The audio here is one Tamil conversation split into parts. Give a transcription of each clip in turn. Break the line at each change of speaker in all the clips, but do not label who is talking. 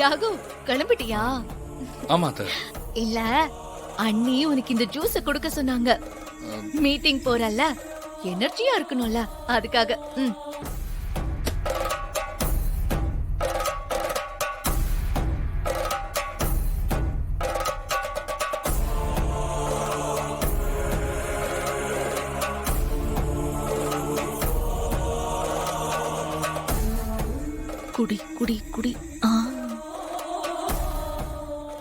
ராகு கிளம்பிட்டியா?
ஆமா அத்தை.
இல்ல அண்ணி உனக்கு இந்த ஜூஸ் கொடுக்க சொன்னாங்க. மீட்டிங் போறல்ல, எனர்ஜியா இருக்கணும்ல, அதுக்காக. குடி குடி குடி.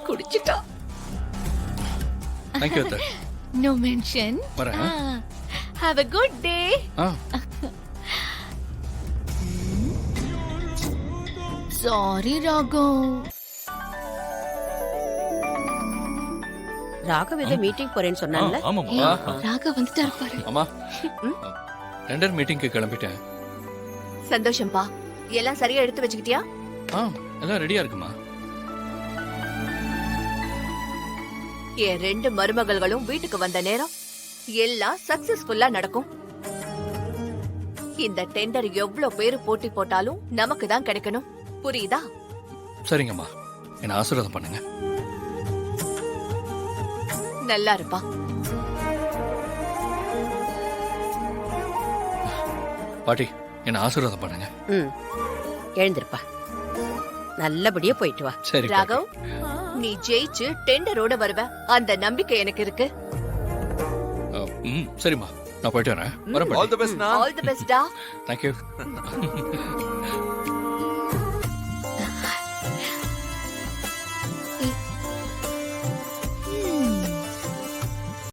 குடிச்சிட்டா.
தேங்க்யூ அத்தை.
No mention.
வரேன்.
Have a good day. Sorry Raghav.
Raghav ஏதோ மீட்டிங் போறேன்னு சொன்னான்ல.
ஆமாம்மா.
ராகவ் வந்துட்டாரு பாரு.
அம்மா டெண்டர் மீட்டிங்க்கு கிளம்பிட்டேன்.
சந்தோஷம்பா. எல்லாம் சரியா எடுத்து வச்சுக்கிட்டியா?
எல்லாம் ரெடியா இருக்குமா?
என் 2 மருமகள்களும் வீட்டுக்கு வந்த நேரம் எல்லாம் சக்சஸ்ஃபுல்லா நடக்கும். இந்த டெண்டர் எவ்வளவு பேரு போட்டி போட்டாலும் நமக்கு தான் கிடைக்கணும். புரியுதா?
சரிங்கம்மா, என்ன ஆசீர்வாதம் பண்ணுங்க.
நல்லா இருப்பா.
பாட்டி, என்ன ஆசீர்வாதம் பண்ணுங்க.
எழுந்திருப்பா, நல்லபடியா போயிட்டு வா.
சரி
ராகவ், நீ ஜெயிச்சு டெண்டரோட வருவ, அந்த நம்பிக்கை எனக்கு இருக்கு.
சரிம்மா, நான் போயிட்டு வரேன்.
All the best.
All the பெஸ்டா.
தேங்க்யூ.